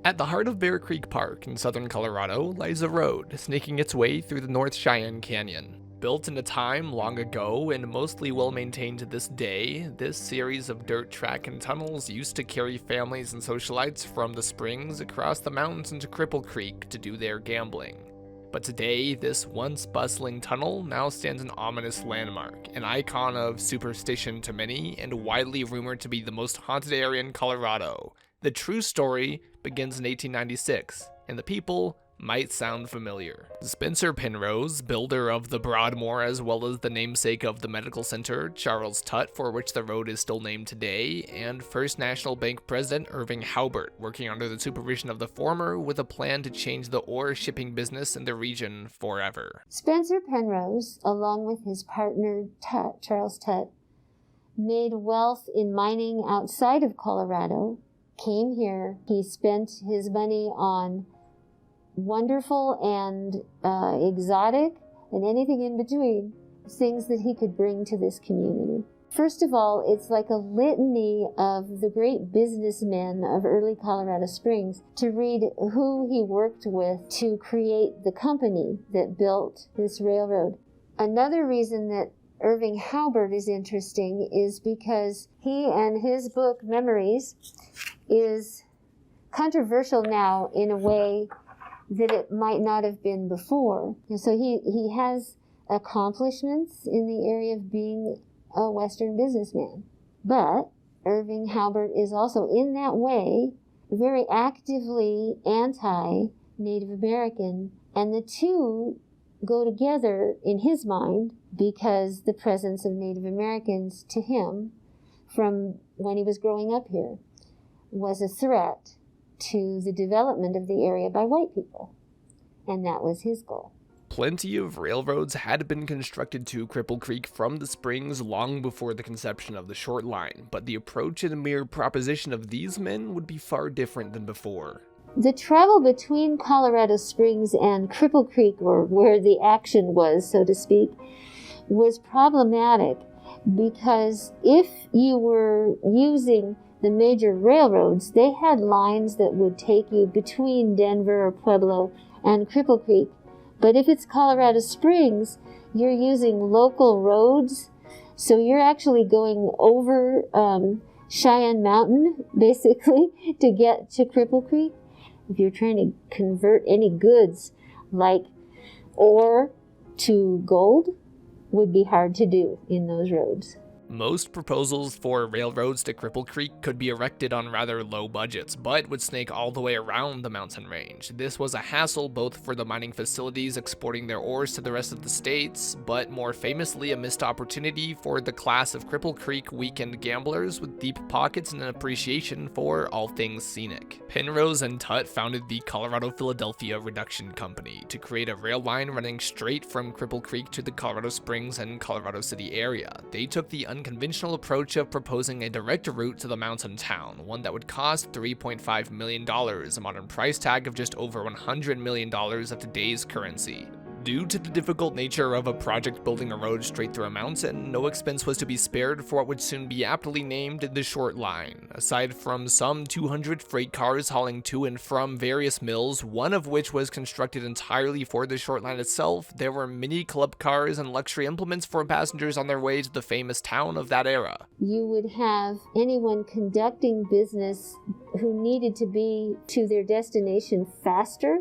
At the heart of Bear Creek Park in southern Colorado lies a road snaking its way through the North Cheyenne Canyon. Built in a time long ago and mostly well maintained to this day, this series of dirt track and tunnels used to carry families and socialites from the springs across the mountains into Cripple Creek to do their gambling. But today, this once bustling tunnel now stands an ominous landmark, an icon of superstition to many, and widely rumored to be the most haunted area in Colorado. The true story begins in 1896, and the people might sound familiar. Spencer Penrose, builder of the Broadmoor as well as the namesake of the medical center, Charles Tutt, for which the road is still named today, and First National Bank President Irving Haubert, working under the supervision of the former with a plan to change the ore shipping business in the region forever. Spencer Penrose, along with his partner Tutt, Charles Tutt, made wealth in mining outside of Colorado, came here, he spent his money on wonderful and exotic and anything in between things that he could bring to this community. First of all, it's like a litany of the great businessmen of early Colorado Springs to read who he worked with to create the company that built this railroad. Another reason that Irving Haubert is interesting is because he and his book, Memories, is controversial now in a way that it might not have been before. And so he has accomplishments in the area of being a Western businessman. But Irving Haubert is also, in that way, very actively anti-Native American, and the two go together in his mind because the presence of Native Americans to him from when he was growing up here was a threat to the development of the area by white people, and that was his goal. Plenty of railroads had been constructed to Cripple Creek from the springs long before the conception of the short line, but the approach and mere proposition of these men would be far different than before. The travel between Colorado Springs and Cripple Creek, or where the action was, so to speak, was problematic because if you were using the major railroads, they had lines that would take you between Denver or Pueblo and Cripple Creek. But if it's Colorado Springs, you're using local roads, so you're actually going over Cheyenne Mountain, basically, to get to Cripple Creek. If you're trying to convert any goods like ore to gold, would be hard to do in those roads. Most proposals for railroads to Cripple Creek could be erected on rather low budgets, but would snake all the way around the mountain range. This was a hassle both for the mining facilities exporting their ores to the rest of the states, but more famously a missed opportunity for the class of Cripple Creek weekend gamblers with deep pockets and an appreciation for all things scenic. Penrose and Tutt founded the Colorado-Philadelphia Reduction Company to create a rail line running straight from Cripple Creek to the Colorado Springs and Colorado City area. They took the unconventional approach of proposing a direct route to the mountain town, one that would cost $3.5 million, a modern price tag of just over $100 million of today's currency. Due to the difficult nature of a project building a road straight through a mountain, no expense was to be spared for what would soon be aptly named the Short Line. Aside from some 200 freight cars hauling to and from various mills, one of which was constructed entirely for the Short Line itself, there were many club cars and luxury implements for passengers on their way to the famous town of that era. You would have anyone conducting business who needed to be to their destination faster,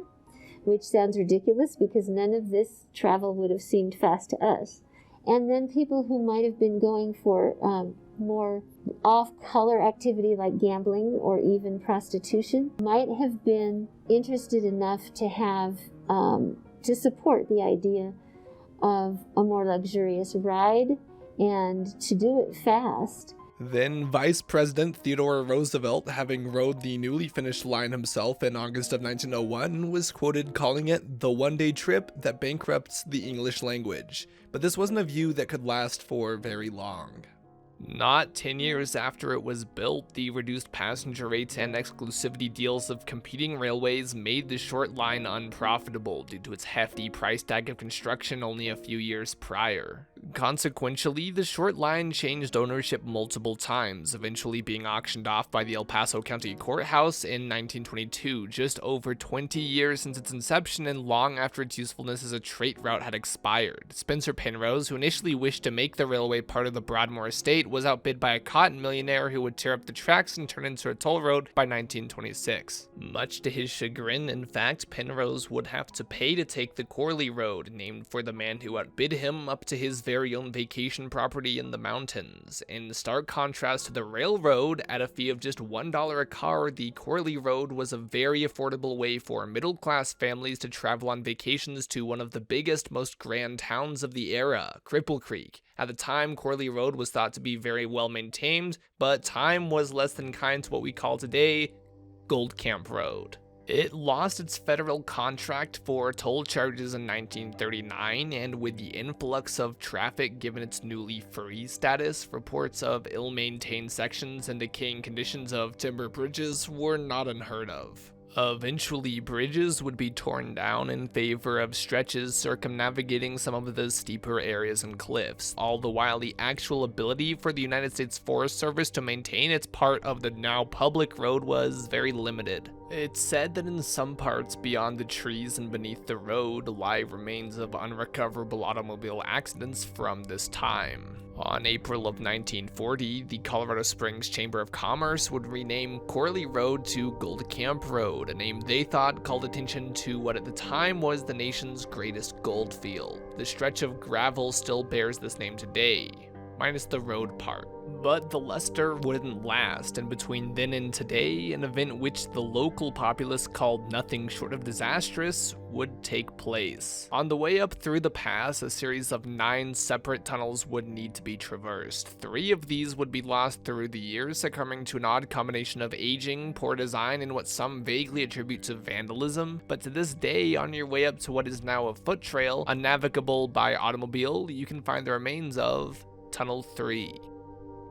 which sounds ridiculous because none of this travel would have seemed fast to us. And then people who might have been going for more off-color activity like gambling or even prostitution might have been interested enough to have, to support the idea of a more luxurious ride and to do it fast. Then Vice President Theodore Roosevelt, having rode the newly finished line himself in August of 1901, was quoted calling it the one-day trip that bankrupts the English language. But this wasn't a view that could last for very long. Not 10 years after it was built, the reduced passenger rates and exclusivity deals of competing railways made the short line unprofitable due to its hefty price tag of construction only a few years prior. Consequentially, the short line changed ownership multiple times, eventually being auctioned off by the El Paso County Courthouse in 1922, just over 20 years since its inception and long after its usefulness as a freight route had expired. Spencer Penrose, who initially wished to make the railway part of the Broadmoor estate, was outbid by a cotton millionaire who would tear up the tracks and turn it into a toll road by 1926. Much to his chagrin, in fact, Penrose would have to pay to take the Corley Road, named for the man who outbid him, up to his very own vacation property in the mountains. In stark contrast to the railroad, at a fee of just $1 a car, the Corley Road was a very affordable way for middle-class families to travel on vacations to one of the biggest, most grand towns of the era, Cripple Creek. At the time, Corley Road was thought to be very well maintained, but time was less than kind to what we call today Goldcamp Road. It lost its federal contract for toll charges in 1939, and with the influx of traffic given its newly free status, reports of ill-maintained sections and decaying conditions of timber bridges were not unheard of. Eventually, bridges would be torn down in favor of stretches circumnavigating some of the steeper areas and cliffs, all the while the actual ability for the United States Forest Service to maintain its part of the now public road was very limited. It's said that in some parts beyond the trees and beneath the road lie remains of unrecoverable automobile accidents from this time. On April of 1940, the Colorado Springs Chamber of Commerce would rename Corley Road to Goldcamp Road, a name they thought called attention to what at the time was the nation's greatest gold field. The stretch of gravel still bears this name today, minus the road part. But the luster wouldn't last, and between then and today, an event which the local populace called nothing short of disastrous would take place. On the way up through the pass, a series of 9 separate tunnels would need to be traversed. 3 of these would be lost through the years, succumbing to an odd combination of aging, poor design, and what some vaguely attribute to vandalism. But to this day, on your way up to what is now a foot trail, unnavigable by automobile, you can find the remains of Tunnel 3.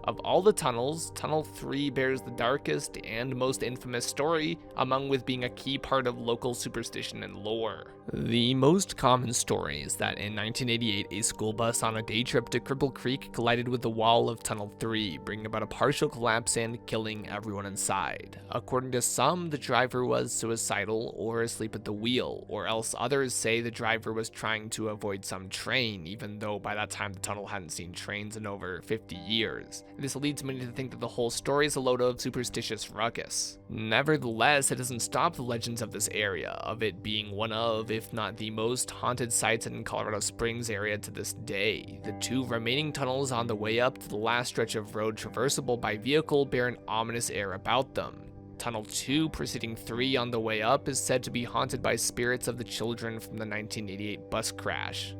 Of all the tunnels, Tunnel 3 bears the darkest and most infamous story, among with being a key part of local superstition and lore. The most common story is that in 1988, a school bus on a day trip to Cripple Creek collided with the wall of Tunnel 3, bringing about a partial collapse and killing everyone inside. According to some, the driver was suicidal or asleep at the wheel, or else others say the driver was trying to avoid some train, even though by that time the tunnel hadn't seen trains in over 50 years. This leads many to think that the whole story is a load of superstitious ruckus. Nevertheless, it doesn't stop the legends of this area, of it being one of, if not the most haunted sites in Colorado Springs area to this day. The 2 remaining tunnels on the way up to the last stretch of road traversable by vehicle bear an ominous air about them. Tunnel 2, preceding 3 on the way up, is said to be haunted by spirits of the children from the 1988 bus crash.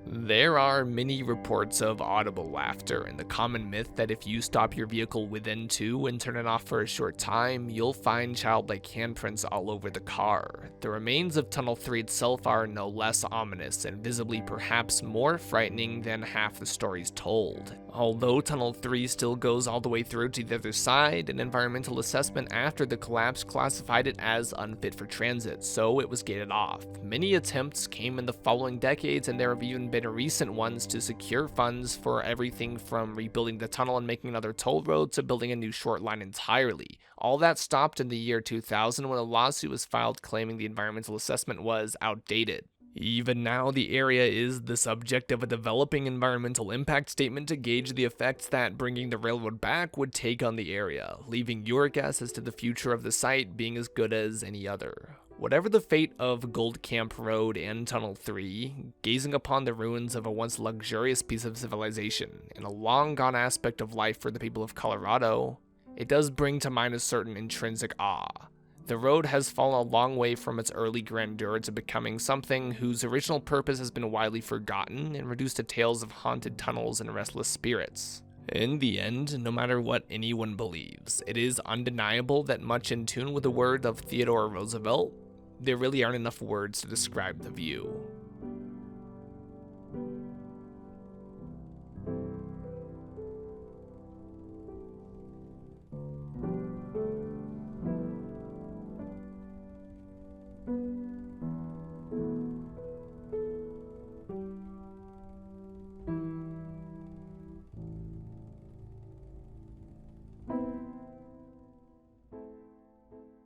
There are many reports of audible laughter, and the common myth that if you stop your vehicle within 2 and turn it off for a short time, you'll find childlike handprints all over the car. The remains of Tunnel 3 itself are no less ominous, and visibly perhaps more frightening than half the stories told. Although Tunnel 3 still goes all the way through to the other side, an environmental assessment after the collapse classified it as unfit for transit, so it was gated off. Many attempts came in the following decades, and there have even been recent ones to secure funds for everything from rebuilding the tunnel and making another toll road to building a new short line entirely. All that stopped in the year 2000 when a lawsuit was filed claiming the environmental assessment was outdated. Even now, the area is the subject of a developing environmental impact statement to gauge the effects that bringing the railroad back would take on the area, leaving your guess as to the future of the site being as good as any other. Whatever the fate of Goldcamp Road and Tunnel 3, gazing upon the ruins of a once luxurious piece of civilization and a long-gone aspect of life for the people of Colorado, it does bring to mind a certain intrinsic awe. The road has fallen a long way from its early grandeur to becoming something whose original purpose has been widely forgotten and reduced to tales of haunted tunnels and restless spirits. In the end, no matter what anyone believes, it is undeniable that much in tune with the word of Theodore Roosevelt, there really aren't enough words to describe the view.